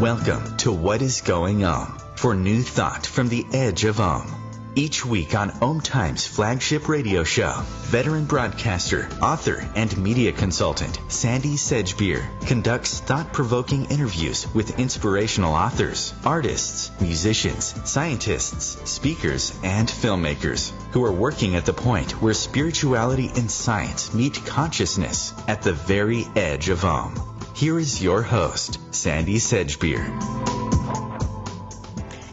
Welcome to What is Going for new thought from the edge of Each week on OMTimes flagship radio show, veteran broadcaster, author, and media consultant Sandy Sedgbeer conducts thought-provoking interviews with inspirational authors, artists, musicians, scientists, speakers, and filmmakers who are working at the point where spirituality and science meet consciousness at the very edge of Here is your host, Sandy Sedgbeer.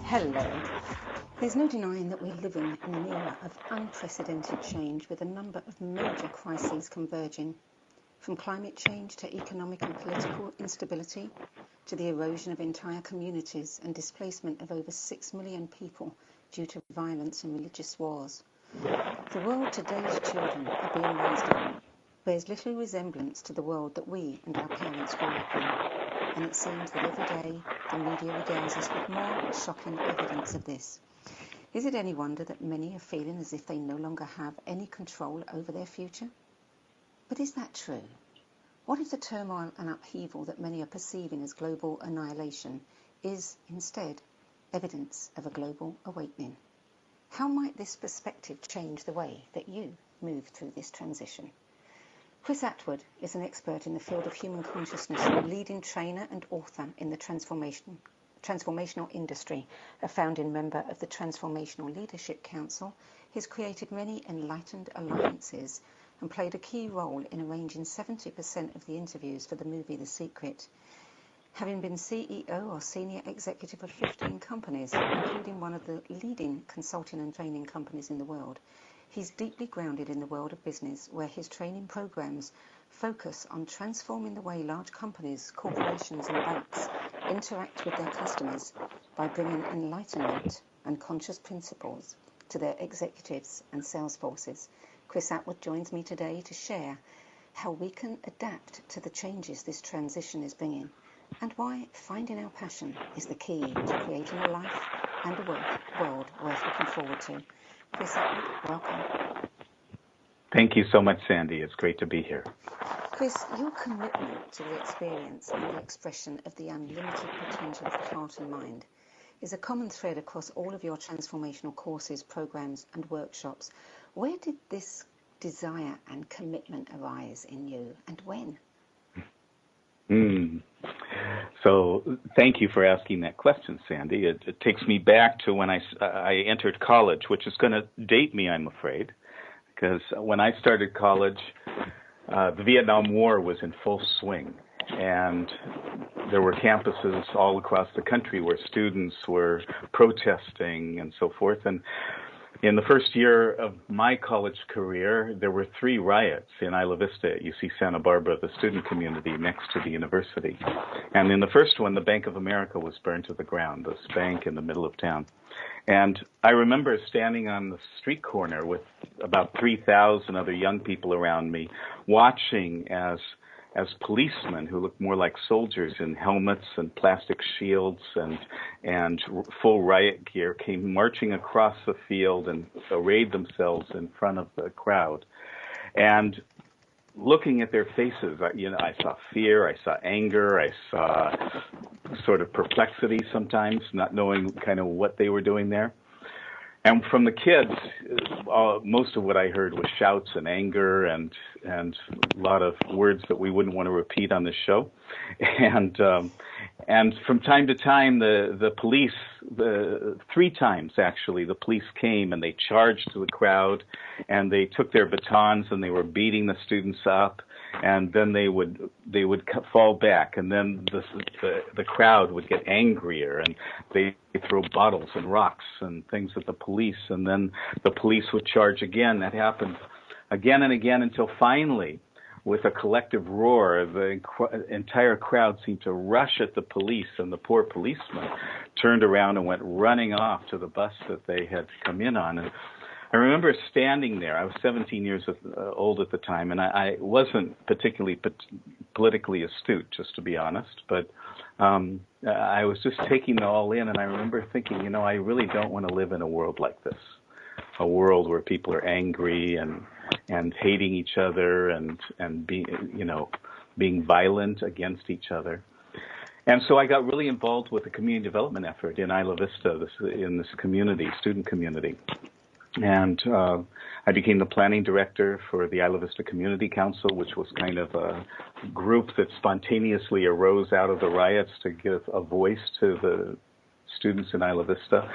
Hello. There's no denying that we're living in an era of unprecedented change with a number of major crises converging, from climate change to economic and political instability to the erosion of entire communities and displacement of over 6 million people due to violence and religious wars. The world today's children are being raised in bears little resemblance to the world that we and our parents grew up in, and it seems that every day the media regales us with more shocking evidence of this. Is it any wonder that many are feeling as if they no longer have any control over their future? But is that true? What if the turmoil and upheaval that many are perceiving as global annihilation is instead evidence of a global awakening? How might this perspective change the way that you move through this transition? Chris Attwood is an expert in the field of human consciousness and a leading trainer and author in the transformational industry, a founding member of the Transformational Leadership Council. He's created many enlightened alliances and played a key role in arranging 70% of the interviews for the movie The Secret. Having been CEO or senior executive of 15 companies, including one of the leading consulting and training companies in the world, he's deeply grounded in the world of business, where his training programs focus on transforming the way large companies, corporations and banks interact with their customers by bringing enlightenment and conscious principles to their executives and sales forces. Chris Attwood joins me today to share how we can adapt to the changes this transition is bringing, and why finding our passion is the key to creating a life and a world worth looking forward to. Chris Attwood, welcome. Thank you so much, Sandy. It's great to be here. Chris, your commitment to the experience and the expression of the unlimited potential of the heart and mind is a common thread across all of your transformational courses, programs, and workshops. Where did this desire and commitment arise in you, and when? So thank you for asking that question, Sandy. It takes me back to when I entered college, which is going to date me, I'm afraid, because when I started college, the Vietnam War was in full swing, and there were campuses all across the country where students were protesting and so forth. And in the first year of my college career, there were 3 riots in Isla Vista at UC Santa Barbara, the student community next to the university. And in the first one, the Bank of America was burned to the ground, this bank in the middle of town. And I remember standing on the street corner with about 3,000 other young people around me, watching as policemen who looked more like soldiers in helmets and plastic shields and full riot gear came marching across the field and arrayed themselves in front of the crowd. And looking at their faces, I saw fear, I saw anger, I saw sort of perplexity sometimes, not knowing kind of what they were doing there. And from the kids, most of what I heard was shouts and anger and a lot of words that we wouldn't want to repeat on this show. And from time to time, the police, 3 times actually, the police came and they charged the crowd, and they took their batons and they were beating the students up, and then they would fall back, and then the crowd would get angrier, and they throw bottles and rocks and things at the police, and then the police would charge again. That happened again and again until finally, with a collective roar, the entire crowd seemed to rush at the police, and the poor policemen turned around and went running off to the bus that they had come in on. And I remember standing there. I was 17 years old at the time, and I wasn't particularly politically astute, just to be honest, but I was just taking it all in, and I remember thinking, I really don't want to live in a world like this, a world where people are angry and hating each other and being violent against each other. And so I got really involved with the community development effort in Isla Vista, in this community, student community. And I became the planning director for the Isla Vista Community Council, which was kind of a group that spontaneously arose out of the riots to give a voice to the students in Isla Vista.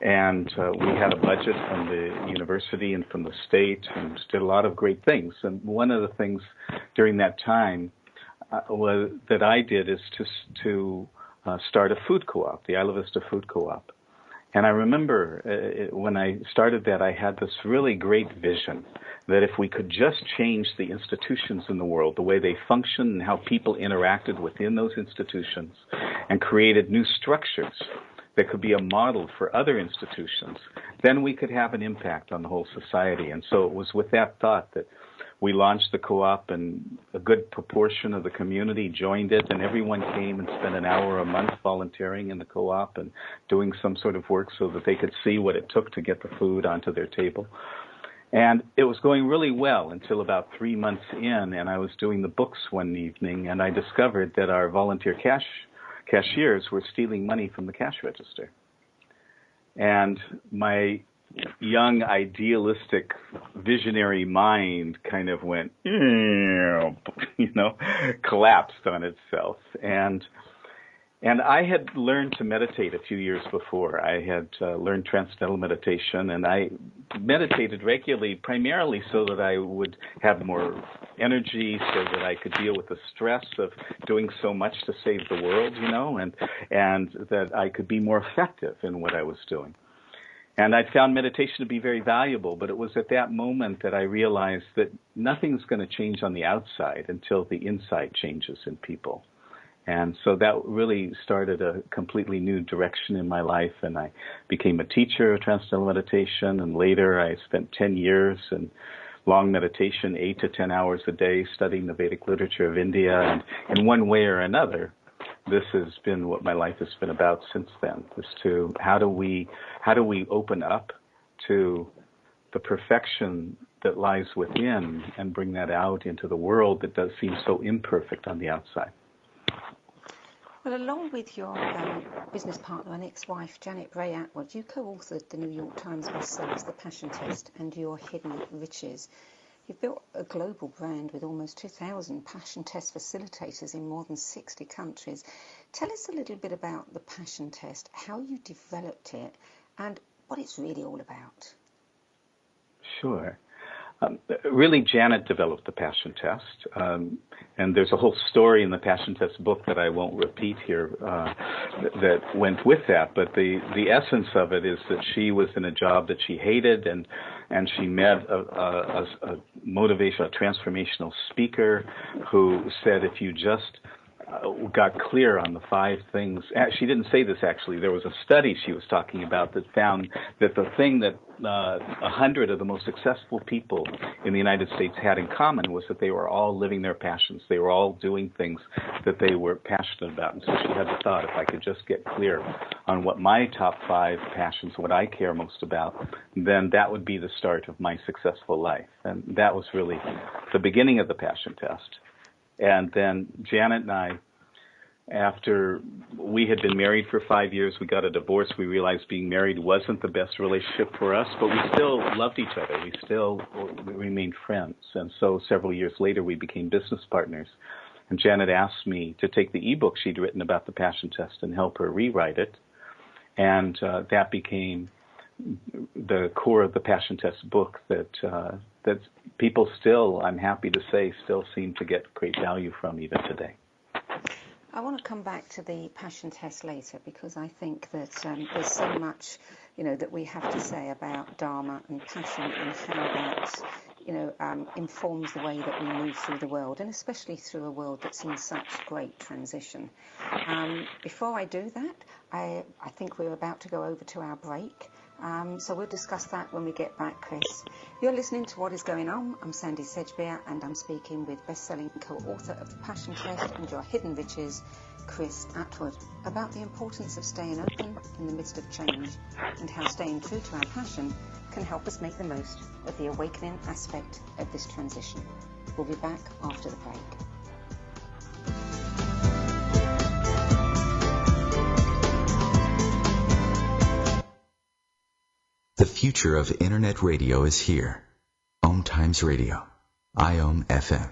And we had a budget from the university and from the state and did a lot of great things. And one of the things during that time that I did is to start a food co-op, the Isla Vista Food Co-op. And I remember when I started that, I had this really great vision that if we could just change the institutions in the world, the way they function and how people interacted within those institutions, and created new structures that could be a model for other institutions, then we could have an impact on the whole society. And so it was with that thought that we launched the co-op, and a good proportion of the community joined it, and everyone came and spent an hour a month volunteering in the co-op and doing some sort of work so that they could see what it took to get the food onto their table. And it was going really well until about 3 months in, and I was doing the books one evening, and I discovered that our volunteer cashiers were stealing money from the cash register. And my young, idealistic, visionary mind kind of went, collapsed on itself. And I had learned to meditate a few years before. I had learned transcendental meditation, and I meditated regularly, primarily so that I would have more energy, so that I could deal with the stress of doing so much to save the world, and that I could be more effective in what I was doing. And I found meditation to be very valuable, but it was at that moment that I realized that nothing's going to change on the outside until the inside changes in people. And so that really started a completely new direction in my life, and I became a teacher of transcendental meditation, and later I spent 10 years in long meditation, 8 to 10 hours a day, studying the Vedic literature of India, and in one way or another, this has been what my life has been about since then, is to how do we open up to the perfection that lies within and bring that out into the world that does seem so imperfect on the outside. Well, along with your business partner and ex-wife, Janet Ray Attwood, you co-authored the New York Times bestsellers The Passion Test and Your Hidden Riches. You've built a global brand with almost 2,000 passion test facilitators in more than 60 countries. Tell us a little bit about the passion test, how you developed it, and what it's really all about. Sure. Really, Janet developed the passion test, and there's a whole story in the passion test book that I won't repeat here that went with that. But the essence of it is that she was in a job that she hated, and she met a motivational, transformational speaker who said, if you just got clear on the 5 things. She didn't say this, actually. There was a study she was talking about that found that the thing that 100 of the most successful people in the United States had in common was that they were all living their passions. They were all doing things that they were passionate about. And so she had the thought, if I could just get clear on what my top 5 passions, what I care most about, then that would be the start of my successful life. And that was really the beginning of the passion test. And then Janet and I, after we had been married for 5 years, we got a divorce. We realized being married wasn't the best relationship for us, but we still loved each other. We still remained friends. And so several years later, we became business partners. And Janet asked me to take the ebook she'd written about the passion test and help her rewrite it. And that became the core of the passion test book that people still, I'm happy to say, still seem to get great value from even today. I want to come back to the passion test later, because I think that there's so much, that we have to say about Dharma and passion and how that, informs the way that we move through the world, and especially through a world that's in such great transition. Before I do that, I think we're about to go over to our break. So we'll discuss that when we get back, Chris. You're listening to What Is Going On. I'm Sandy Sedgbeer, and I'm speaking with best-selling co-author of The Passion Test and Your Hidden Riches, Chris Attwood, about the importance of staying open in the midst of change and how staying true to our passion can help us make the most of the awakening aspect of this transition. We'll be back after the break. future of Internet radio is here. OMTimes Radio. IOM FM.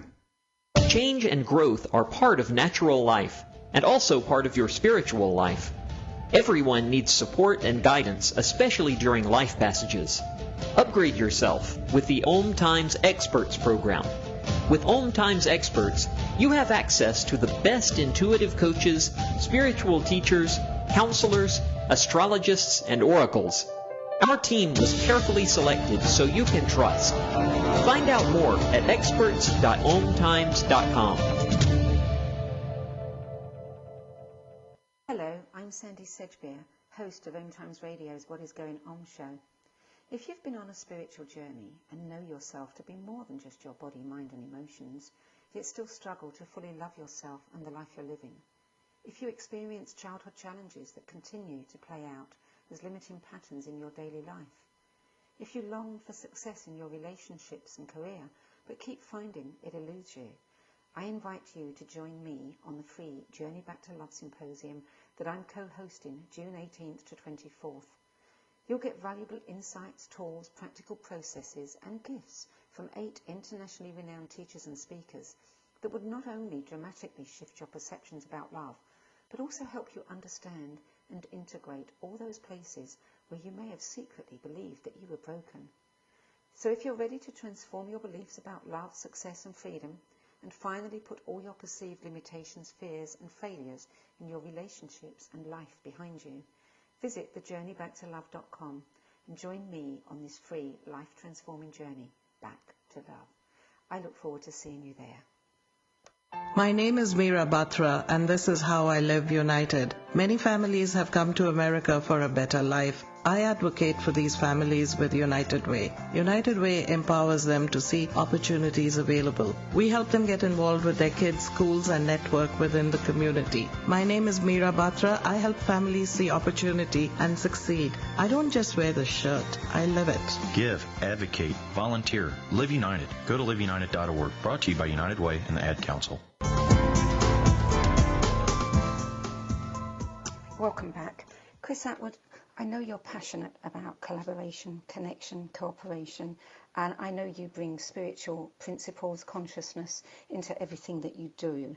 Change and growth are part of natural life and also part of your spiritual life. Everyone needs support and guidance, especially during life passages. Upgrade yourself with the OMTimes Experts program. With OMTimes Experts, you have access to the best intuitive coaches, spiritual teachers, counselors, astrologists, and oracles. Our team was carefully selected so you can trust. Find out more at experts.omtimes.com. Hello, I'm Sandy Sedgbeer, host of OMTimes Radio's What Is Going On show. If you've been on a spiritual journey and know yourself to be more than just your body, mind and emotions, yet still struggle to fully love yourself and the life you're living, if you experience childhood challenges that continue to play out as limiting patterns in your daily life, if you long for success in your relationships and career but keep finding it eludes you, I invite you to join me on the free Journey Back to Love Symposium that I'm co-hosting June 18th to 24th. You'll get valuable insights, tools, practical processes and gifts from 8 internationally renowned teachers and speakers that would not only dramatically shift your perceptions about love, but also help you understand and integrate all those places where you may have secretly believed that you were broken. So if you're ready to transform your beliefs about love, success and freedom, and finally put all your perceived limitations, fears and failures in your relationships and life behind you, visit thejourneybacktolove.com and join me on this free life-transforming journey back to love. I look forward to seeing you there. My name is Meera Batra, and this is How I Live United. Many families have come to America for a better life. I advocate for these families with United Way. United Way empowers them to see opportunities available. We help them get involved with their kids, schools, and network within the community. My name is Meera Batra. I help families see opportunity and succeed. I don't just wear the shirt, I live it. Give, advocate, volunteer. Live United. Go to liveunited.org. Brought to you by United Way and the Ad Council. Welcome back. Chris Attwood, I know you're passionate about collaboration, connection, cooperation, and I know you bring spiritual principles, consciousness into everything that you do.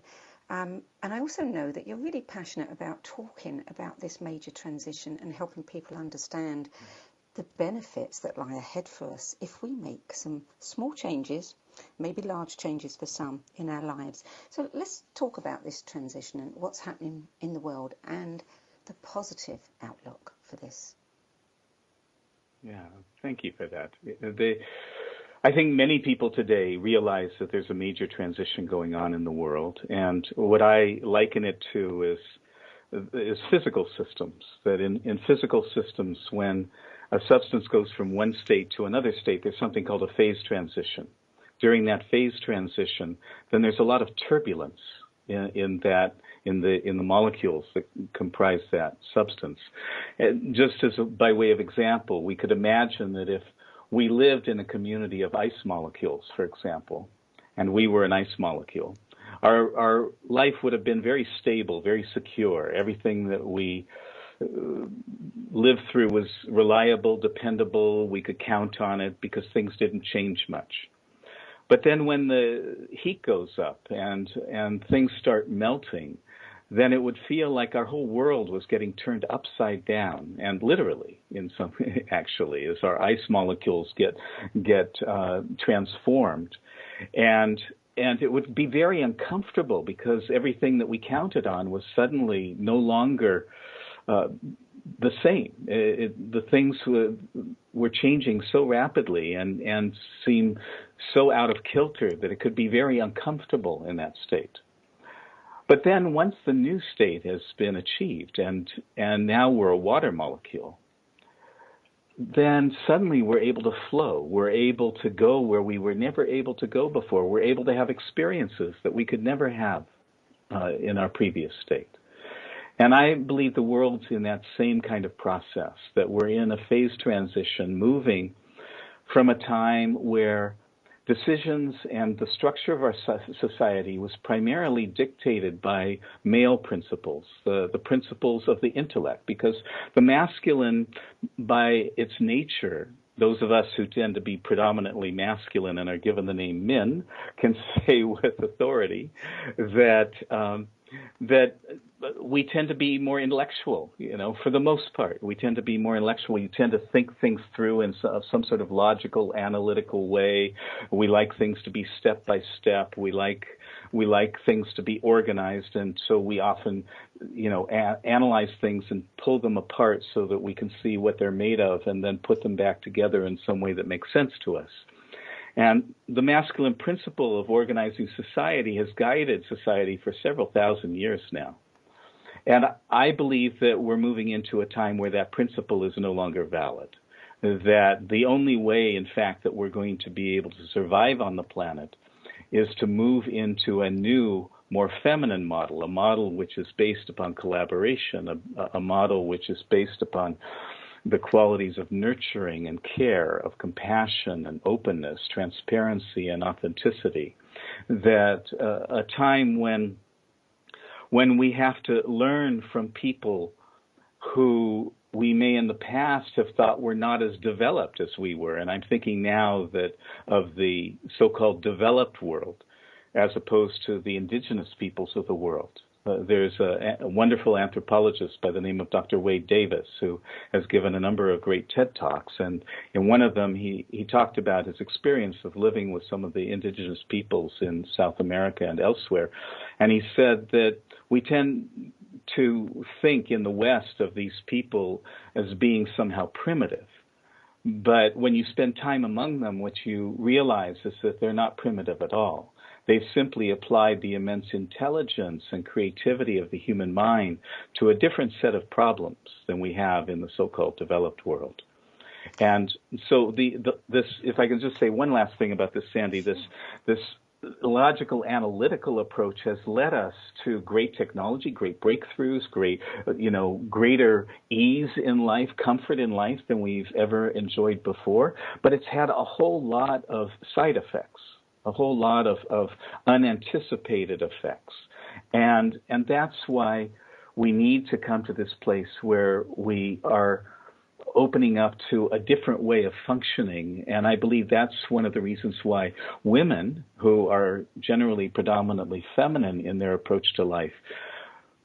And I also know that you're really passionate about talking about this major transition and helping people understand the benefits that lie ahead for us if we make some small changes, maybe large changes for some in our lives. So let's talk about this transition and what's happening in the world and the positive outlook for this. Yeah, thank you for that. I think many people today realize that there's a major transition going on in the world, and what I liken it to is physical systems. That in physical systems, when a substance goes from one state to another state, there's something called a phase transition. During that phase transition, then there's a lot of turbulence in the molecules that comprise that substance. Just as by way of example, we could imagine that if we lived in a community of ice molecules, for example, and we were an ice molecule, our life would have been very stable, very secure. Everything that we lived through was reliable, dependable. We could count on it because things didn't change much. But then when the heat goes up and things start melting, then it would feel like our whole world was getting turned upside down, and literally, in some actually, as our ice molecules get transformed, and it would be very uncomfortable because everything that we counted on was suddenly no longer the same. The things were changing so rapidly and seemed so out of kilter that it could be very uncomfortable in that state. But then once the new state has been achieved and now we're a water molecule, then suddenly we're able to flow. We're able to go where we were never able to go before. We're able to have experiences that we could never have in our previous state. And I believe the world's in that same kind of process, that we're in a phase transition, moving from a time where decisions and the structure of our society was primarily dictated by male principles, the principles of the intellect, because the masculine, by its nature, those of us who tend to be predominantly masculine and are given the name men can say with authority that that we tend to be more intellectual, for the most part. We tend to be more intellectual. You tend to think things through in some sort of logical, analytical way. We like things to be step by step. We like things to be organized, and so we often, analyze things and pull them apart so that we can see what they're made of and then put them back together in some way that makes sense to us. And the masculine principle of organizing society has guided society for several thousand years now. And I believe that we're moving into a time where that principle is no longer valid, that the only way, in fact, that we're going to be able to survive on the planet is to move into a new, more feminine model, a model which is based upon collaboration, a model which is based upon the qualities of nurturing and care, of compassion and openness, transparency and authenticity, that a time when we have to learn from people who we may in the past have thought were not as developed as we were. And I'm thinking now that of the so-called developed world as opposed to the indigenous peoples of the world. There's a wonderful anthropologist by the name of Dr. Wade Davis who has given a number of great TED Talks. And in one of them, he talked about his experience of living with some of the indigenous peoples in South America and elsewhere. And he said that we tend to think in the West of these people as being somehow primitive. But when you spend time among them, what you realize is that they're not primitive at all. They've simply applied the immense intelligence and creativity of the human mind to a different set of problems than we have in the so-called developed world. And so this, if I can just say one last thing about this, Sandy, this logical analytical approach has led us to great technology, great breakthroughs, greater ease in life, comfort in life than we've ever enjoyed before. But it's had a whole lot of side effects, a whole lot of unanticipated effects. And that's why we need to come to this place where we are opening up to a different way of functioning. And I believe that's one of the reasons why women, who are generally predominantly feminine in their approach to life,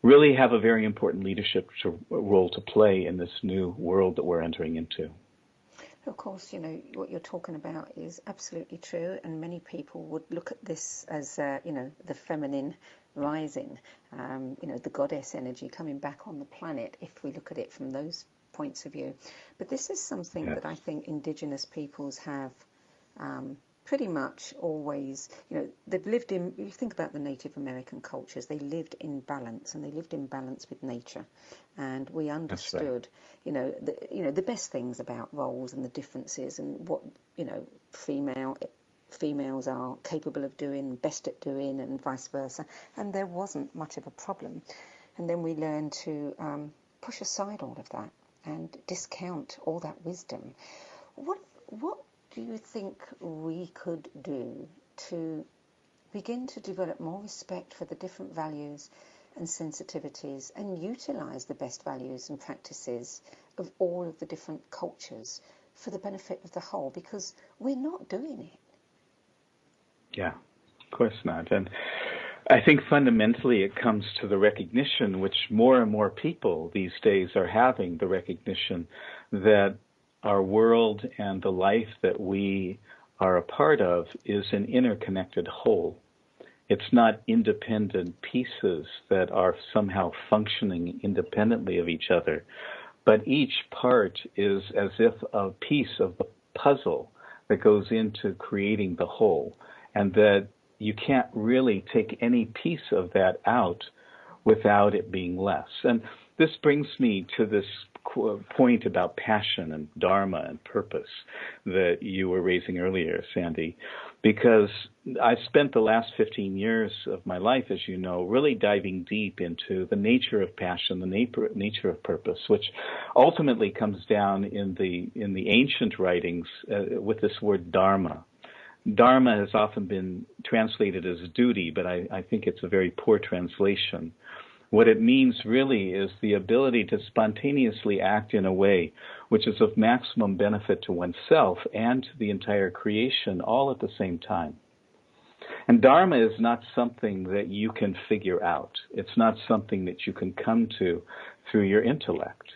really have a very important leadership role to play in this new world that we're entering into. Of course, what you're talking about is absolutely true, and many people would look at this as, the feminine rising, the goddess energy coming back on the planet, if we look at it from those points of view. But this is something that I think indigenous peoples have pretty much always, they've lived in, you think about the Native American cultures, they lived in balance, and they lived in balance with nature. And we understood, the best things about roles and the differences and what, females are capable of doing, best at doing, and vice versa. And there wasn't much of a problem. And then we learned to push aside all of that and discount all that wisdom. What do you think we could do to begin to develop more respect for the different values and sensitivities and utilize the best values and practices of all of the different cultures for the benefit of the whole? Because we're not doing it. Yeah, of course not. And I think fundamentally it comes to the recognition, which more and more people these days are having, the recognition that our world and the life that we are a part of is an interconnected whole. It's not independent pieces that are somehow functioning independently of each other, but each part is as if a piece of the puzzle that goes into creating the whole, and that you can't really take any piece of that out without it being less. And this brings me to this point about passion and dharma and purpose that you were raising earlier, Sandy, because I've spent the last 15 years of my life, as you know, really diving deep into the nature of passion, the nature of purpose, which ultimately comes down in the ancient writings with this word dharma, Dharma has often been translated as duty, but I think it's a very poor translation. What it means really is the ability to spontaneously act in a way which is of maximum benefit to oneself and to the entire creation all at the same time. And Dharma is not something that you can figure out. It's not something that you can come to through your intellect.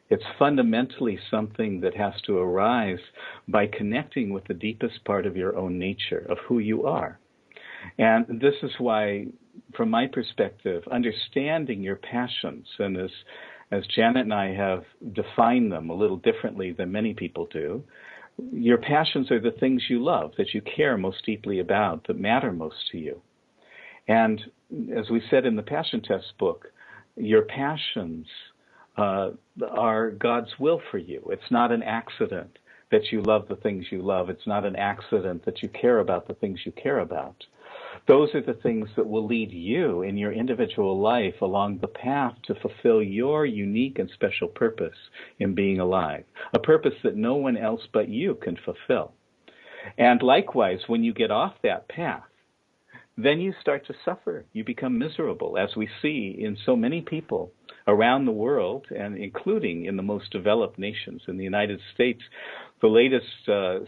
It's fundamentally something that has to arise by connecting with the deepest part of your own nature, of who you are. And this is why, from my perspective, understanding your passions, and as Janet and I have defined them a little differently than many people do, your passions are the things you love, that you care most deeply about, that matter most to you. And as we said in the Passion Test book, your passions are God's will for you. It's not an accident that you love the things you love. It's not an accident that you care about the things you care about. Those are the things that will lead you in your individual life along the path to fulfill your unique and special purpose in being alive, a purpose that no one else but you can fulfill. And likewise, when you get off that path, then you start to suffer. You become miserable, as we see in so many people around the world, and including in the most developed nations. In the United States, the latest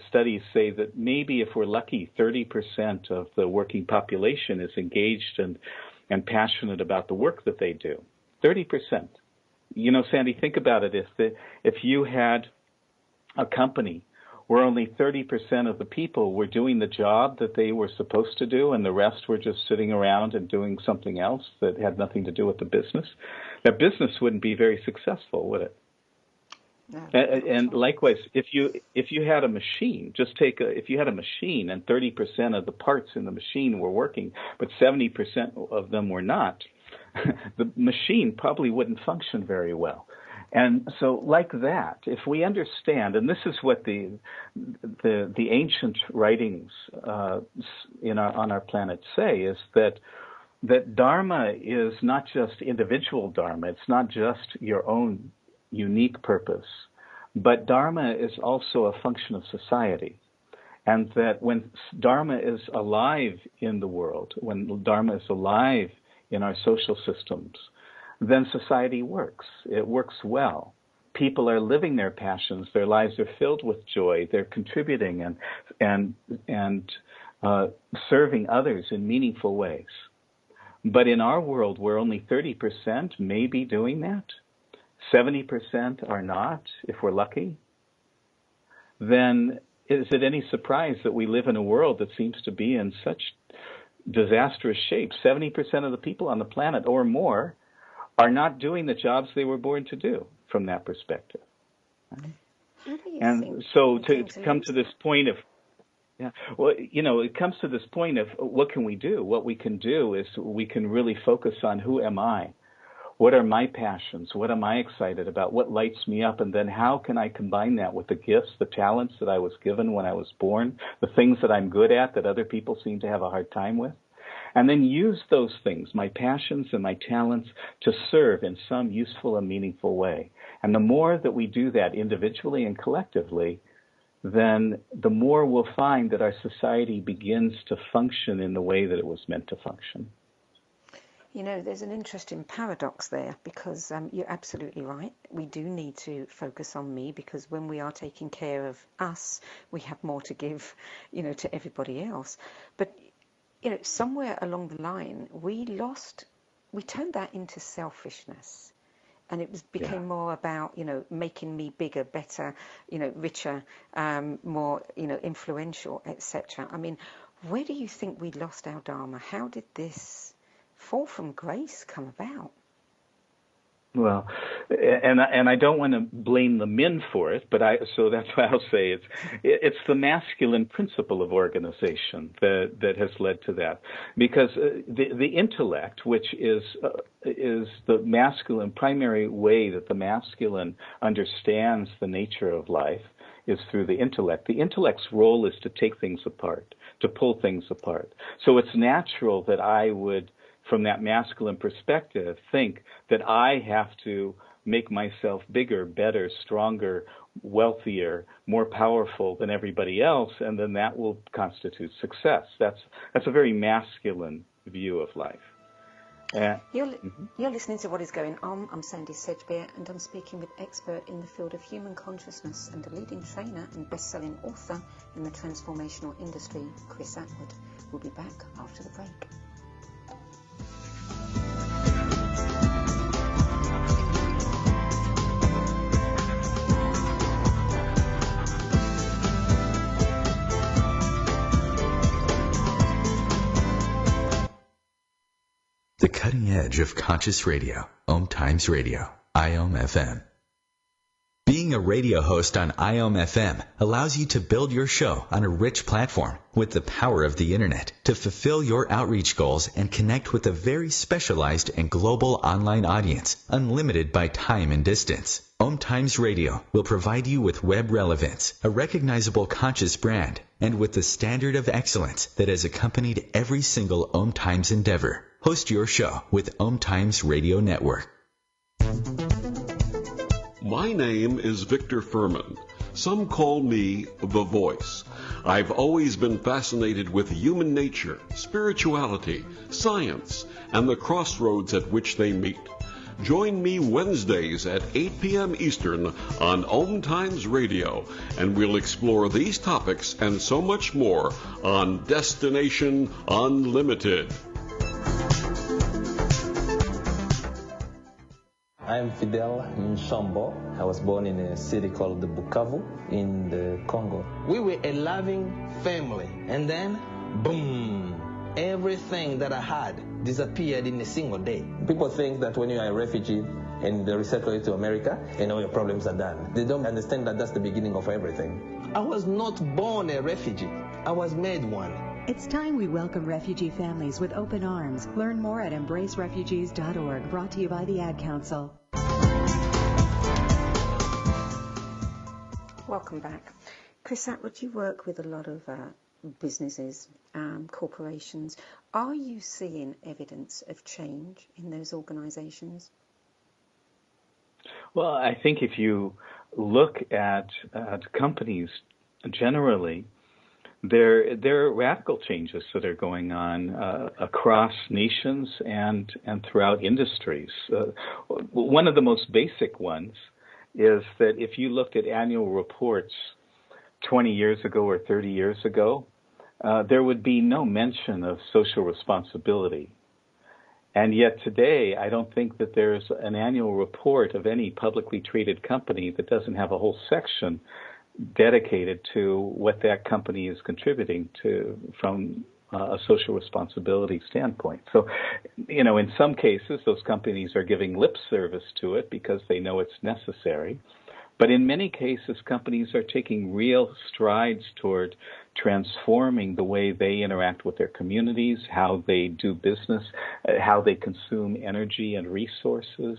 studies say that maybe, if we're lucky, 30% of the working population is engaged and passionate about the work that they do. 30%. You know, Sandy, think about it. If you had a company where only 30% of the people were doing the job that they were supposed to do, and the rest were just sitting around and doing something else that had nothing to do with the business, that business wouldn't be very successful, would it? No. And likewise, if you had a machine, if you had a machine and 30% of the parts in the machine were working, but 70% of them were not, the machine probably wouldn't function very well. And so, like that, if we understand, and this is what the ancient writings on our planet say, is that Dharma is not just individual Dharma. It's not just your own unique purpose, but Dharma is also a function of society. And that when Dharma is alive in the world, when Dharma is alive in our social systems, then society works. It works well. People are living their passions. Their lives are filled with joy. They're contributing and serving others in meaningful ways. But in our world, where only 30% may be doing that, 70% are not, if we're lucky, then is it any surprise that we live in a world that seems to be in such disastrous shape? 70% of the people on the planet or more are not doing the jobs they were born to do from that perspective. And so to come to this point of, it comes to this point of what can we do? What we can do is we can really focus on who am I? What are my passions? What am I excited about? What lights me up? And then how can I combine that with the gifts, the talents that I was given when I was born, the things that I'm good at that other people seem to have a hard time with? And then use those things, my passions and my talents, to serve in some useful and meaningful way. And the more that we do that individually and collectively, then the more we'll find that our society begins to function in the way that it was meant to function. You know, there's an interesting paradox there, because you're absolutely right. We do need to focus on me, because when we are taking care of us, we have more to give, to everybody else. But somewhere along the line, we turned that into selfishness, and it became more about, making me bigger, better, richer, more, influential, etc. I mean, where do you think we lost our Dharma? How did this fall from grace come about? Well, and I don't want to blame the men for it, but so that's why I'll say it's the masculine principle of organization that has led to that, because the intellect, which is the masculine primary way that the masculine understands the nature of life, is through the intellect. The intellect's role is to take things apart, to pull things apart. So it's natural that I would, from that masculine perspective, think that I have to make myself bigger, better, stronger, wealthier, more powerful than everybody else, and then that will constitute success. That's a very masculine view of life. You're listening to What Is Going On. I'm Sandy Sedgbeer, and I'm speaking with expert in the field of human consciousness and a leading trainer and best-selling author in the transformational industry, Chris Attwood. We'll be back after the break. The cutting edge of conscious radio, OMTimes Radio, IOM FM. Being a radio host on IOM FM allows you to build your show on a rich platform with the power of the internet to fulfill your outreach goals and connect with a very specialized and global online audience, unlimited by time and distance. OMTimes Radio will provide you with web relevance, a recognizable conscious brand, and with the standard of excellence that has accompanied every single OMTimes endeavor. Host your show with OMTimes Radio Network. My name is Victor Furman. Some call me The Voice. I've always been fascinated with human nature, spirituality, science, and the crossroads at which they meet. Join me Wednesdays at 8 p.m. Eastern on OMTimes Radio, and we'll explore these topics and so much more on Destination Unlimited. I'm Fidel Nsombo. I was born in a city called the Bukavu in the Congo. We were a loving family, and then, boom, everything that I had disappeared in a single day. People think that when you are a refugee and they resettle you to America, and all your problems are done. They don't understand that that's the beginning of everything. I was not born a refugee. I was made one. It's time we welcome refugee families with open arms. Learn more at embracerefugees.org, brought to you by the Ad Council. Welcome back. Chris Attwood, you work with a lot of businesses, corporations. Are you seeing evidence of change in those organizations? Well, I think if you look at companies generally, there are radical changes that are going on across nations and throughout industries. One of the most basic ones is that if you looked at annual reports 20 years ago or 30 years ago, there would be no mention of social responsibility. And yet today, I don't think that there's an annual report of any publicly traded company that doesn't have a whole section dedicated to what that company is contributing to from a social responsibility standpoint. So, in some cases, those companies are giving lip service to it because they know it's necessary. But in many cases, companies are taking real strides toward transforming the way they interact with their communities, how they do business, how they consume energy and resources.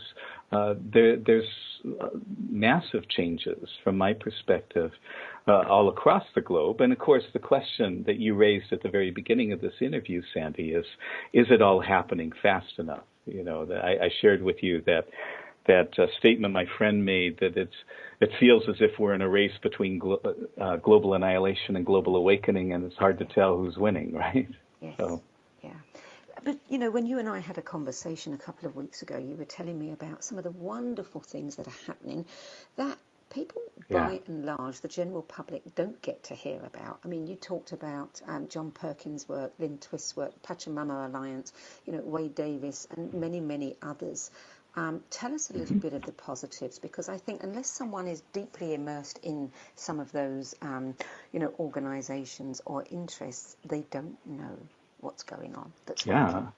There's massive changes, from my perspective, all across the globe. And, of course, the question that you raised at the very beginning of this interview, Sandy, is it all happening fast enough? I shared with you that statement my friend made, that it feels as if we're in a race between global annihilation and global awakening, and it's hard to tell who's winning, right? Yes. Yeah. But, when you and I had a conversation a couple of weeks ago, you were telling me about some of the wonderful things that are happening that people, by and large, the general public, don't get to hear about. I mean, you talked about John Perkins' work, Lynn Twist's work, Pachamama Alliance, Wade Davis, and many, many others. Tell us a little bit of the positives, because I think unless someone is deeply immersed in some of those, organizations or interests, they don't know what's going on. That's working.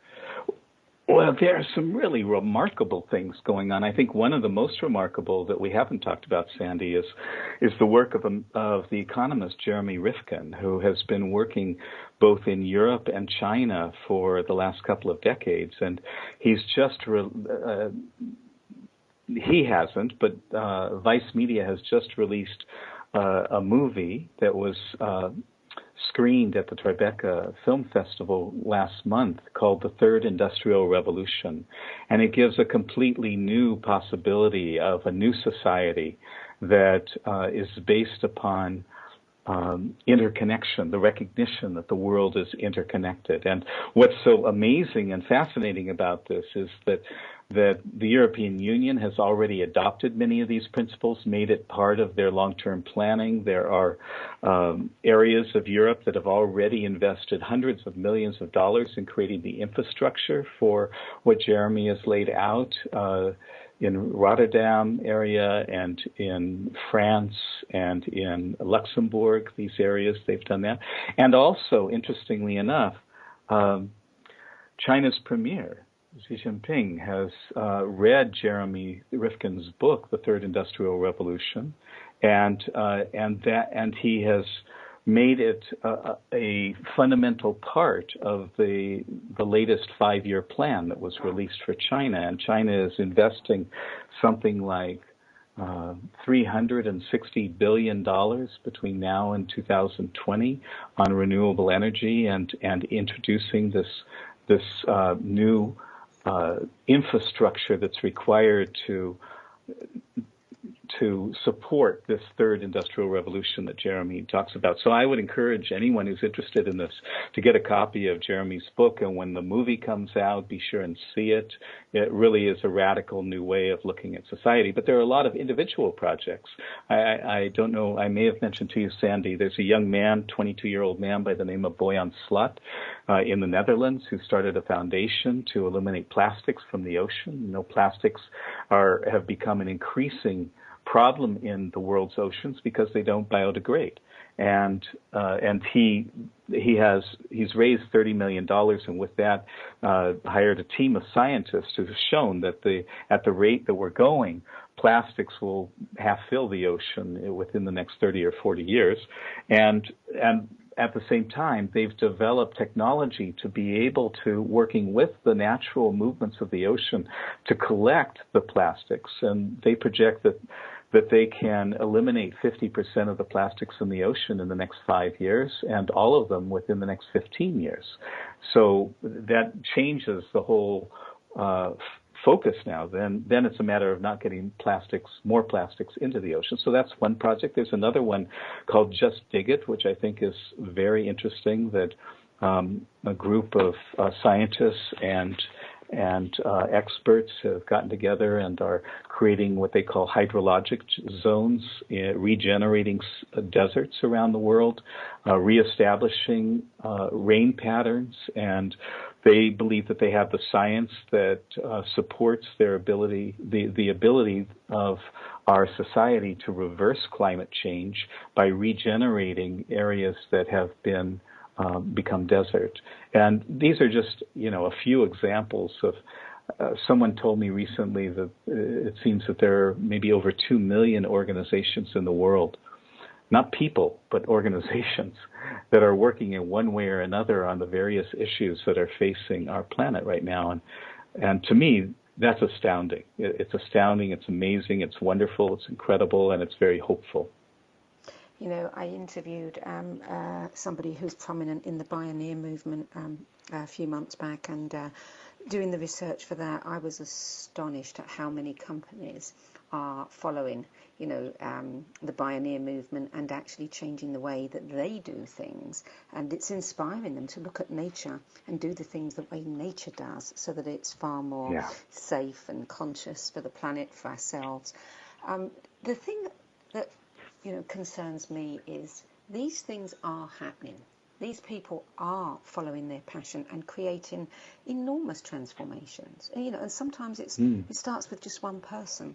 Well, there are some really remarkable things going on. I think one of the most remarkable that we haven't talked about, Sandy, is the work of the economist Jeremy Rifkin, who has been working both in Europe and China for the last couple of decades. And he's just he hasn't, but Vice Media has just released a movie that was screened at the Tribeca Film Festival last month called The Third Industrial Revolution. And it gives a completely new possibility of a new society that is based upon interconnection, the recognition that the world is interconnected. And what's so amazing and fascinating about this is that the European Union has already adopted many of these principles, made it part of their long-term planning. There are areas of Europe that have already invested hundreds of millions of dollars in creating the infrastructure for what Jeremy has laid out in Rotterdam area and in France and in Luxembourg, these areas, they've done that. And also, interestingly enough, China's premier, Xi Jinping, has read Jeremy Rifkin's book, The Third Industrial Revolution, and he has made it a fundamental part of the latest 5-year plan that was released for China. And China is investing something like $360 billion between now and 2020 on renewable energy and introducing this new infrastructure that's required to support this third industrial revolution that Jeremy talks about. So I would encourage anyone who's interested in this to get a copy of Jeremy's book, and when the movie comes out, be sure and see it. It really is a radical new way of looking at society. But there are a lot of individual projects. I don't know, I may have mentioned to you, Sandy, there's a young man, 22-year-old man by the name of Boyan Slut in the Netherlands who started a foundation to eliminate plastics from the ocean. You know, plastics have become an increasing problem in the world's oceans because they don't biodegrade. And he's raised $30 million, and with that hired a team of scientists who have shown that at the rate that we're going, plastics will half fill the ocean within the next 30 or 40 years. And at the same time, they've developed technology to be able to, working with the natural movements of the ocean, to collect the plastics. And they project that they can eliminate 50% of the plastics in the ocean in the next 5 years, and all of them within the next 15 years. So that changes the whole focus now. Then it's a matter of not getting more plastics into the ocean. So that's one project. There's another one called Just Dig It, which I think is very interesting, that a group of scientists and experts have gotten together and are creating what they call hydrologic zones, regenerating deserts around the world, reestablishing rain patterns, and they believe that they have the science that supports their ability, the ability of our society to reverse climate change by regenerating areas that have been become desert. And these are just, a few examples of, someone told me recently that it seems that there are maybe over 2 million organizations in the world, not people, but organizations that are working in one way or another on the various issues that are facing our planet right now. And to me, that's astounding. It's astounding, it's amazing, it's wonderful, it's incredible, and it's very hopeful. You know, I interviewed somebody who's prominent in the Pioneer movement a few months back, and doing the research for that, I was astonished at how many companies are following, the Pioneer movement and actually changing the way that they do things. And it's inspiring them to look at nature and do the things the way nature does, so that it's far more safe and conscious for the planet, for ourselves. The thing that concerns me is these things are happening. These people are following their passion and creating enormous transformations. And sometimes it starts with just one person.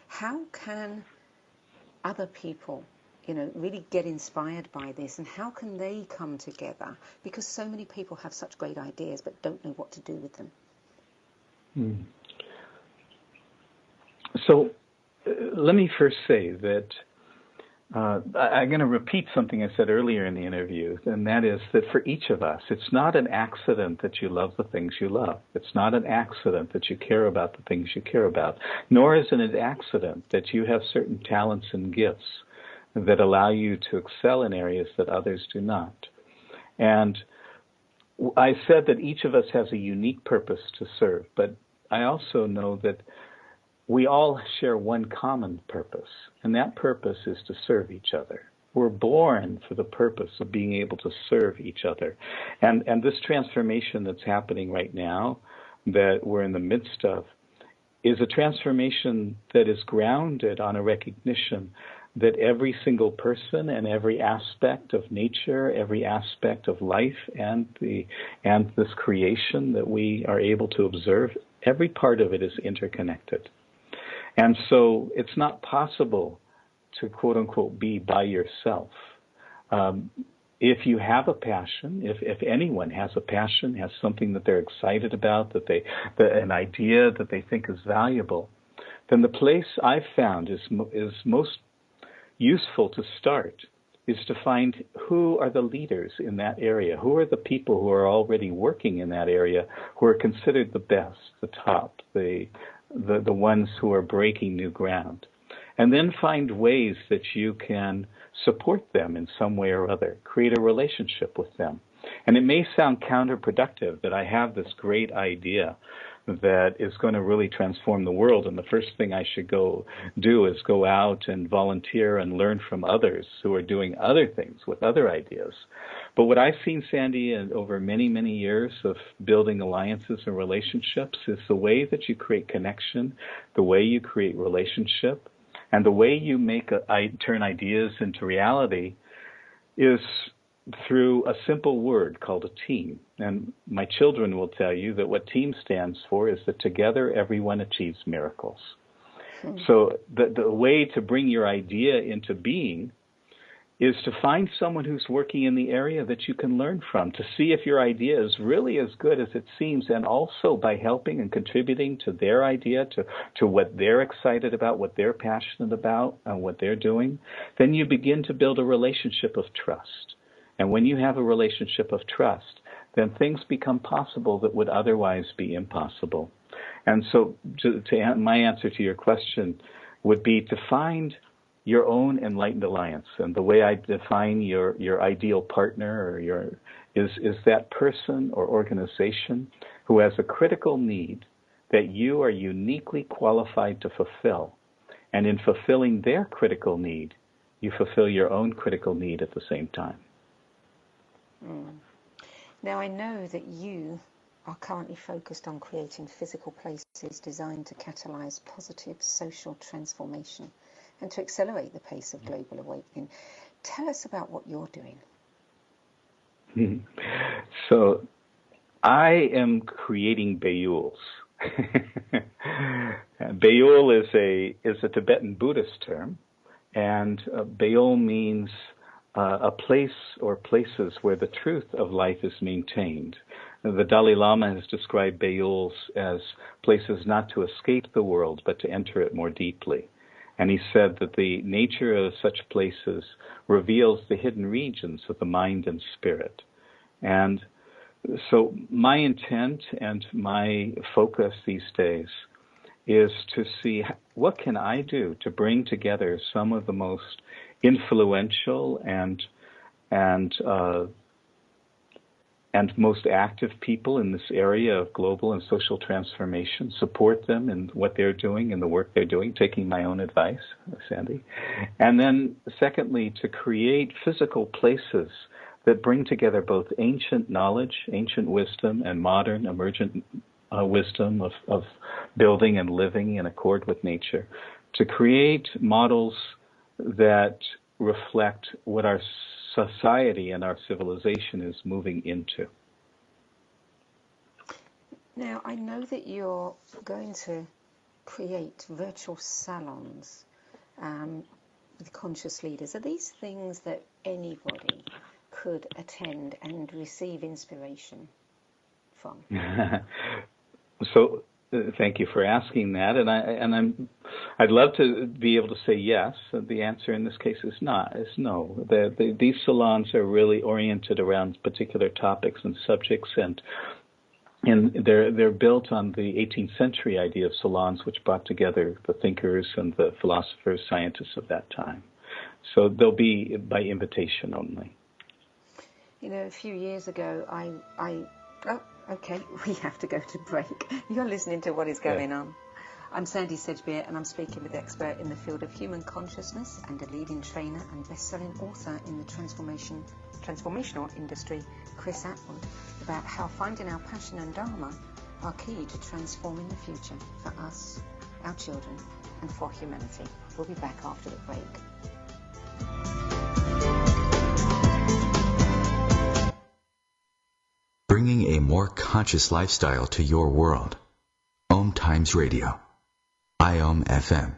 How can other people, really get inspired by this, and how can they come together? Because so many people have such great ideas but don't know what to do with them. So let me first say that I'm going to repeat something I said earlier in the interview, and that is that for each of us, it's not an accident that you love the things you love. It's not an accident that you care about the things you care about, nor is it an accident that you have certain talents and gifts that allow you to excel in areas that others do not. And I said that each of us has a unique purpose to serve, but I also know that we all share one common purpose, and that purpose is to serve each other. We're born for the purpose of being able to serve each other. And this transformation that's happening right now, that we're in the midst of, is a transformation that is grounded on a recognition that every single person and every aspect of nature, every aspect of life and this creation that we are able to observe, every part of it is interconnected. And so it's not possible to, quote unquote, be by yourself. If you have a passion, if anyone has a passion, has something that they're excited about, an idea that they think is valuable, then the place I've found is most useful to start is to find who are the leaders in that area, who are the people who are already working in that area, who are considered the best, the top, the ones who are breaking new ground. And then find ways that you can support them in some way or other, create a relationship with them. And it may sound counterproductive that I have this great idea that is going to really transform the world, and the first thing I should go do is go out and volunteer and learn from others who are doing other things with other ideas. But what I've seen, Sandy, over many, many years of building alliances and relationships is the way that you create connection, the way you create relationship, and the way you turn ideas into reality is through a simple word called a team. And my children will tell you that what team stands for is that together everyone achieves miracles. So the way to bring your idea into being is to find someone who's working in the area that you can learn from, to see if your idea is really as good as it seems, and also by helping and contributing to their idea, to what they're excited about, what they're passionate about, and what they're doing, then you begin to build a relationship of trust. And when you have a relationship of trust, then things become possible that would otherwise be impossible. And so my answer to your question would be to find your own enlightened alliance. And the way I define your ideal partner or is that person or organization who has a critical need that you are uniquely qualified to fulfill. And in fulfilling their critical need, you fulfill your own critical need at the same time. Now, I know that you are currently focused on creating physical places designed to catalyze positive social transformation and to accelerate the pace of global awakening. Tell us about what you're doing. So I am creating Bayuls. Bayul is a Tibetan Buddhist term, and Bayul means a place or places where the truth of life is maintained. The Dalai Lama has described Bayuls as places not to escape the world, but to enter it more deeply. And he said that the nature of such places reveals the hidden regions of the mind and spirit. And so my intent and my focus these days is to see what can I do to bring together some of the most influential and most active people in this area of global and social transformation, support them in what they're doing and the work they're doing, taking my own advice, Sandy. And then secondly, to create physical places that bring together both ancient knowledge, ancient wisdom, and modern emergent wisdom of building and living in accord with nature, to create models that reflect what our society and our civilization is moving into. Now, I know that you're going to create virtual salons with conscious leaders. Are these things that anybody could attend and receive inspiration from? So thank you for asking that, and I'd love to be able to say yes. The answer in this case is no. These salons are really oriented around particular topics and subjects, and they're built on the 18th century idea of salons, which brought together the thinkers and the philosophers, scientists of that time. So they'll be by invitation only. You know, a few years ago, oh, okay, we have to go to break. You're listening to What Is Going On. I'm Sandy Sedgbeer, and I'm speaking with the expert in the field of human consciousness and a leading trainer and best-selling author in the transformational industry, Chris Attwood, about how finding our passion and dharma are key to transforming the future for us, our children, and for humanity. We'll be back after the break. Bringing a more conscious lifestyle to your world. OMTimes Radio. IOM FM.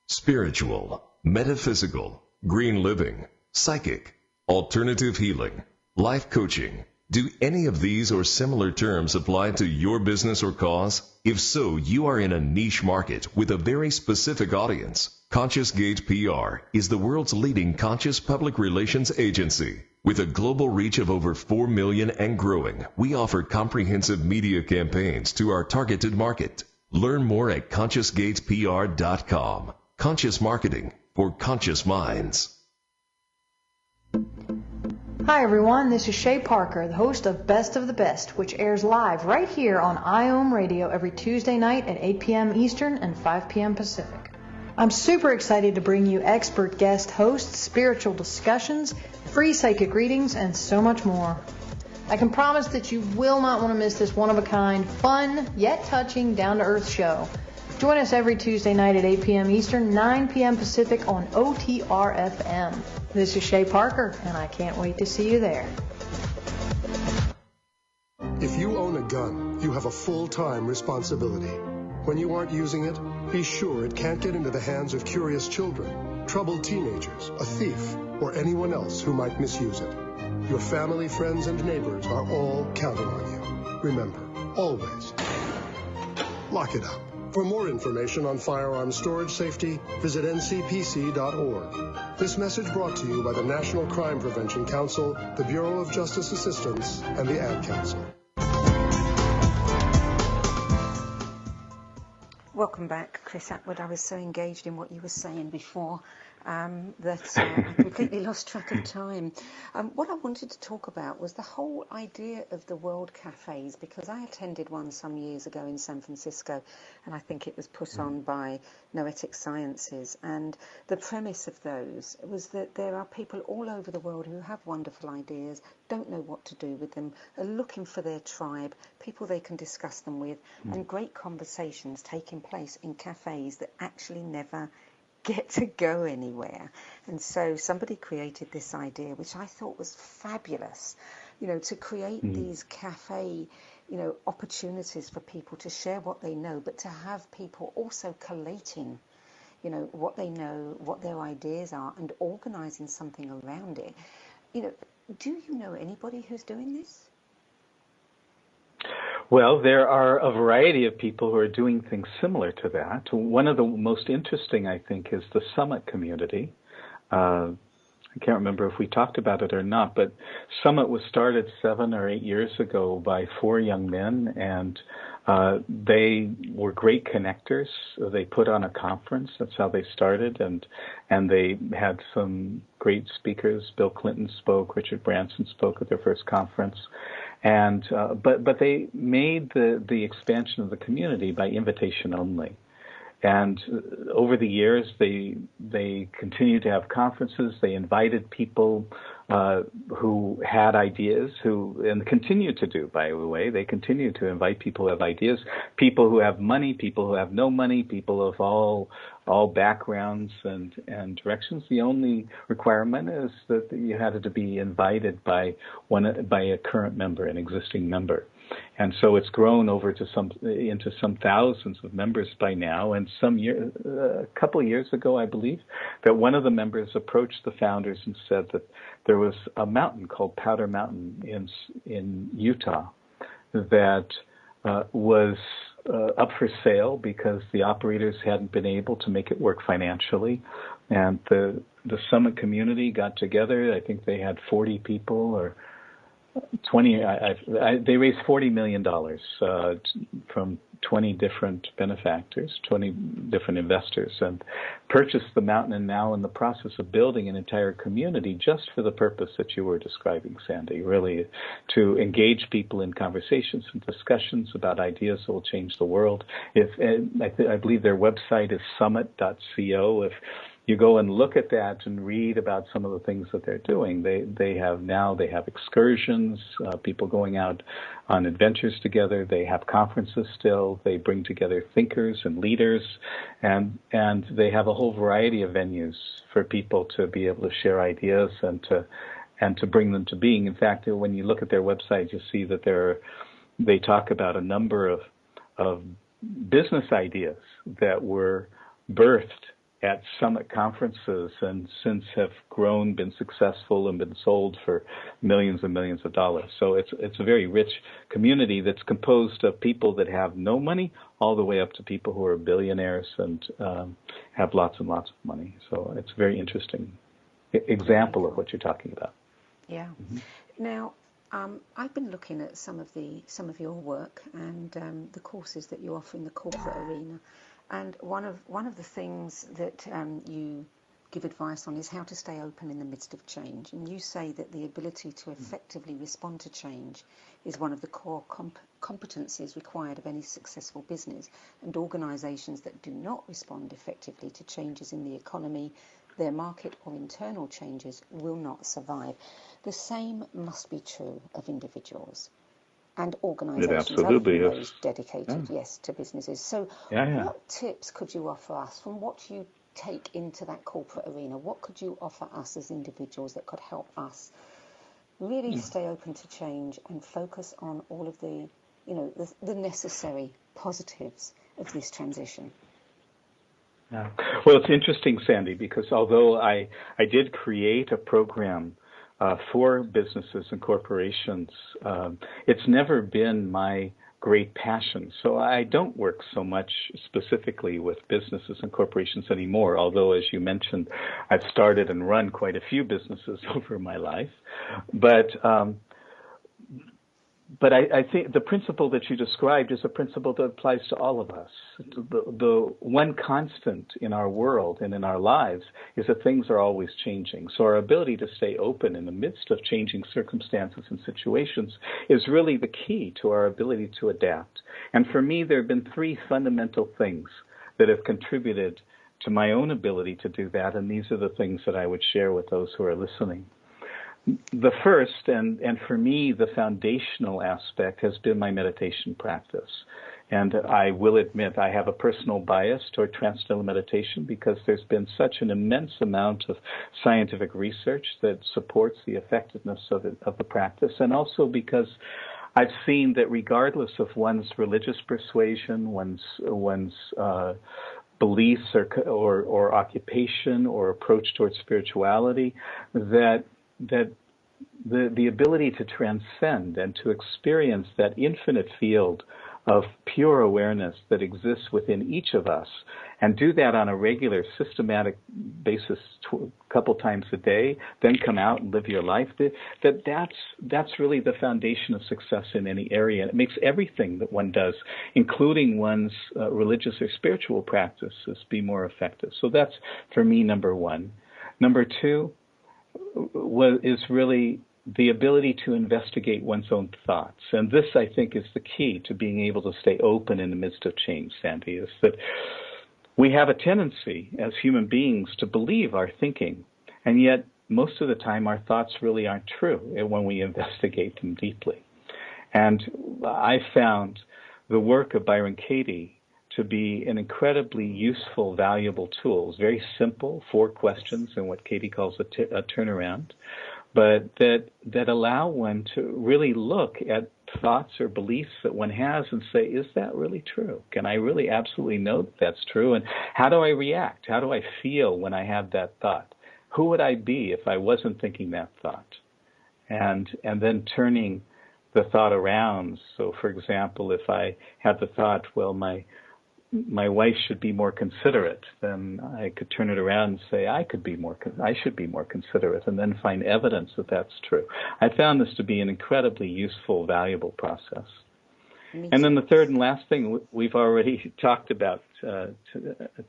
Spiritual, metaphysical, green living, psychic, alternative healing, life coaching. Do any of these or similar terms apply to your business or cause? If so, you are in a niche market with a very specific audience. Conscious Gate PR is the world's leading conscious public relations agency. With a global reach of over 4 million and growing, we offer comprehensive media campaigns to our targeted market. Learn more at consciousgatepr.com. Conscious marketing for conscious minds. Hi everyone, this is Shay Parker, the host of Best of the Best, which airs live right here on IOM Radio every Tuesday night at 8 p.m. Eastern and 5 p.m. Pacific. I'm super excited to bring you expert guest hosts, spiritual discussions, free psychic readings, and so much more. I can promise that you will not want to miss this one-of-a-kind, fun, yet touching, down-to-earth show. Join us every Tuesday night at 8 p.m. Eastern, 9 p.m. Pacific on OTR-FM. This is Shay Parker, and I can't wait to see you there. If you own a gun, you have a full-time responsibility. When you aren't using it, be sure it can't get into the hands of curious children, troubled teenagers, a thief, or anyone else who might misuse it. Your family, friends, and neighbors are all counting on you. Remember, always, lock it up. For more information on firearms storage safety, visit ncpc.org. This message brought to you by the National Crime Prevention Council, the Bureau of Justice Assistance, and the Ad Council. Welcome back, Chris Attwood. I was so engaged in what you were saying before that I completely lost track of time. What I wanted to talk about was the whole idea of the World Cafes, because I attended one some years ago in San Francisco, and I think it was put on by Noetic Sciences. And the premise of those was that there are people all over the world who have wonderful ideas, don't know what to do with them, are looking for their tribe, people they can discuss them with, and great conversations taking place in cafes that actually never get to go anywhere. And so somebody created this idea, which I thought was fabulous, to create these cafe, opportunities for people to share what they know, but to have people also collating, what they know, what their ideas are, and organizing something around it. Do you know anybody who's doing this? Well, there are a variety of people who are doing things similar to that. One of the most interesting, I think, is the Summit community. I can't remember if we talked about it or not, but Summit was started 7 or 8 years ago by 4 young men, and they were great connectors. They put on a conference. That's how they started, and they had some great speakers. Bill Clinton spoke. Richard Branson spoke at their first conference. And but they made the expansion of the community by invitation only. And over the years, they continued to have conferences. They invited people who had ideas, and continue to do, by the way. They continue to invite people who have ideas, people who have money, people who have no money, people of all backgrounds and directions. The only requirement is that you had to be invited by a current member, an existing member. And so it's grown into some thousands of members by now. And a couple of years ago, I believe, that one of the members approached the founders and said that there was a mountain called Powder Mountain in Utah that was up for sale because the operators hadn't been able to make it work financially. And the Summit community got together. I think they had 40 people or They raised $40 million from 20 different benefactors, 20 different investors, and purchased the mountain, and now in the process of building an entire community just for the purpose that you were describing, Sandy, really to engage people in conversations and discussions about ideas that will change the world. I believe their website is summit.co. If you go and look at that and read about some of the things that they're doing. They have excursions, people going out on adventures together. They have conferences still. They bring together thinkers and leaders, and they have a whole variety of venues for people to be able to share ideas and to bring them to being. In fact, when you look at their website, you see that they talk about a number of business ideas that were birthed at summit conferences and since have grown, been successful, and been sold for millions and millions of dollars. So it's a very rich community that's composed of people that have no money all the way up to people who are billionaires and have lots and lots of money. So it's a very interesting example of what you're talking about. Yeah. Mm-hmm. Now, I've been looking at some of your work and the courses that you offer in the corporate arena. And one of the things that you give advice on is how to stay open in the midst of change. And you say that the ability to effectively respond to change is one of the core competencies required of any successful business. And organisations that do not respond effectively to changes in the economy, their market or internal changes will not survive. The same must be true of individuals. And organisations are those dedicated, yes, to businesses. So what tips could you offer us from what you take into that corporate arena? What could you offer us as individuals that could help us really stay open to change and focus on all of the necessary positives of this transition? Yeah. Well, it's interesting, Sandy, because although I did create a program for businesses and corporations, it's never been my great passion. So I don't work so much specifically with businesses and corporations anymore, although, as you mentioned, I've started and run quite a few businesses over my life. But I think the principle that you described is a principle that applies to all of us. The one constant in our world and in our lives is that things are always changing. So our ability to stay open in the midst of changing circumstances and situations is really the key to our ability to adapt. And for me, there have been three fundamental things that have contributed to my own ability to do that, and these are the things that I would share with those who are listening. The first, and for me, the foundational aspect has been my meditation practice. And I will admit I have a personal bias toward transcendental meditation because there's been such an immense amount of scientific research that supports the effectiveness of the practice, and also because I've seen that regardless of one's religious persuasion, one's beliefs or occupation or approach towards spirituality, that the ability to transcend and to experience that infinite field of pure awareness that exists within each of us, and do that on a regular, systematic basis a couple times a day, then come out and live your life, that's really the foundation of success in any area. And it makes everything that one does, including one's religious or spiritual practices, be more effective. So that's, for me, number one. Number two is really the ability to investigate one's own thoughts. And this, I think, is the key to being able to stay open in the midst of change, Sandy, is that we have a tendency as human beings to believe our thinking, and yet most of the time our thoughts really aren't true when we investigate them deeply. And I found the work of Byron Katie to be an incredibly useful, valuable tool. It's very simple, 4 questions and what Katie calls a turnaround, but that allow one to really look at thoughts or beliefs that one has and say, is that really true? Can I really absolutely know that that's true? And how do I react? How do I feel when I have that thought? Who would I be if I wasn't thinking that thought? And then turning the thought around. So, for example, if I have the thought, well, my wife should be more considerate, then I could turn it around and say I should be more considerate, and then find evidence that that's true. I found this to be an incredibly useful, valuable process. And then the third and last thing we've already talked about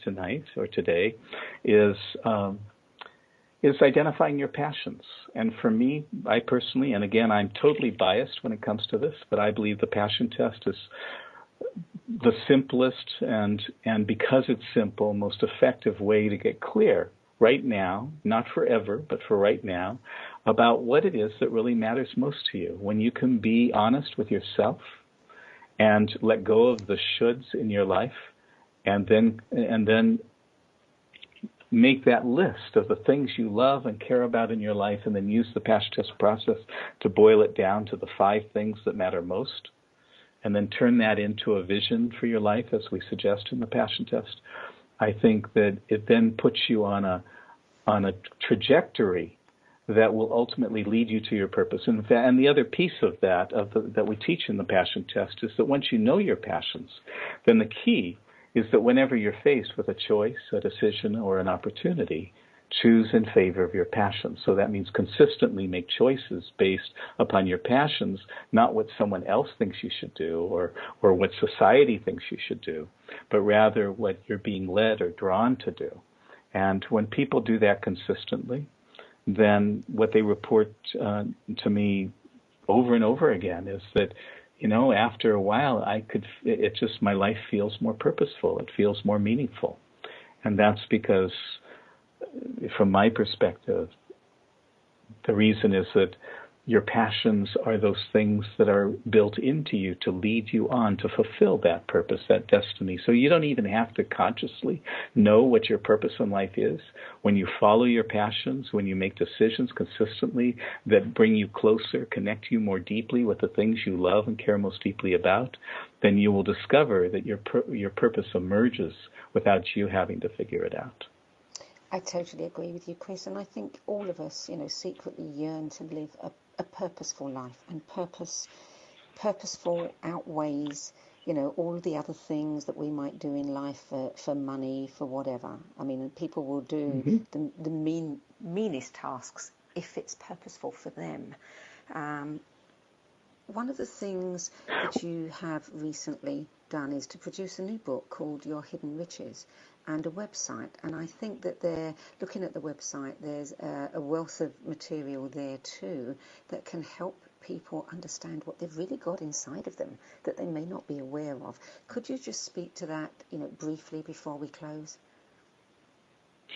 tonight or today is identifying your passions. And for me, I personally, and again, I'm totally biased when it comes to this, but I believe the passion test is the simplest and because it's simple, most effective way to get clear right now, not forever, but for right now, about what it is that really matters most to you. When you can be honest with yourself and let go of the shoulds in your life, and then make that list of the things you love and care about in your life, and then use the passion test process to boil it down to the 5 things that matter most, and then turn that into a vision for your life, as we suggest in the passion test. I think that it then puts you on a trajectory that will ultimately lead you to your purpose. And the other piece of that, that we teach in the passion test, is that once you know your passions, then the key is that whenever you're faced with a choice, a decision, or an opportunity, choose in favor of your passions. So that means consistently make choices based upon your passions, not what someone else thinks you should do or what society thinks you should do, but rather what you're being led or drawn to do. And when people do that consistently, then what they report to me over and over again is that, after a while, my life feels more purposeful. It feels more meaningful. And that's because, from my perspective, the reason is that your passions are those things that are built into you to lead you on to fulfill that purpose, that destiny. So you don't even have to consciously know what your purpose in life is. When you follow your passions, when you make decisions consistently that bring you closer, connect you more deeply with the things you love and care most deeply about, then you will discover that your purpose emerges without you having to figure it out. I totally agree with you, Chris, and I think all of us, secretly yearn to live a purposeful life, and purposeful outweighs, all the other things that we might do in life for money, for whatever. I mean, people will do the meanest tasks if it's purposeful for them. One of the things that you have recently done is to produce a new book called Your Hidden Riches, and a website. And I think that looking at the website, there's a wealth of material there too that can help people understand what they've really got inside of them that they may not be aware of. Could you just speak to that, briefly before we close?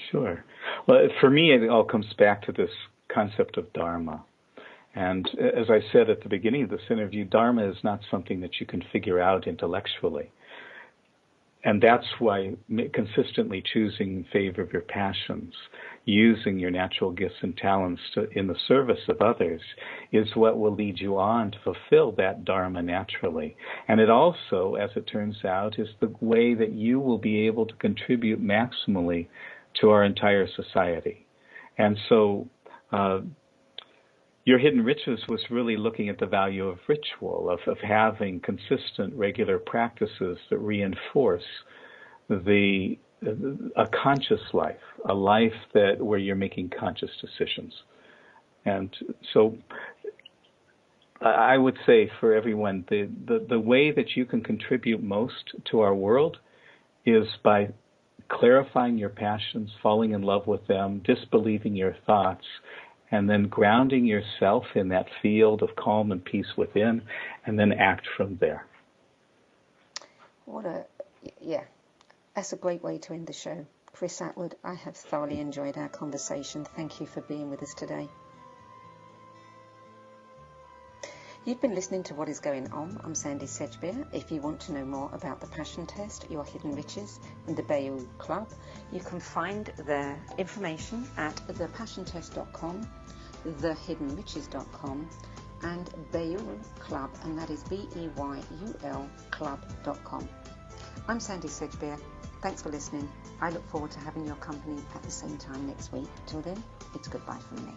Sure. Well, for me, it all comes back to this concept of Dharma. And as I said at the beginning of this interview, Dharma is not something that you can figure out intellectually. And that's why consistently choosing in favor of your passions, using your natural gifts and talents in the service of others, is what will lead you on to fulfill that Dharma naturally. And it also, as it turns out, is the way that you will be able to contribute maximally to our entire society. And so Your Hidden Riches was really looking at the value of ritual, of having consistent, regular practices that reinforce a conscious life, a life where you're making conscious decisions. And so I would say for everyone, the way that you can contribute most to our world is by clarifying your passions, falling in love with them, disbelieving your thoughts, and then grounding yourself in that field of calm and peace within, and then act from there. That's a great way to end the show. Chris Attwood, I have thoroughly enjoyed our conversation. Thank you for being with us today. You've been listening to What Is Going On. I'm Sandy Sedgbeer. If you want to know more about the Passion Test, Your Hidden Riches, and the Bayou Club, you can find the information at thepassiontest.com, thehiddenriches.com, and Bayou Club, and that is BEYUL club.com. I'm Sandy Sedgbeer. Thanks for listening. I look forward to having your company at the same time next week. Till then, it's goodbye from me.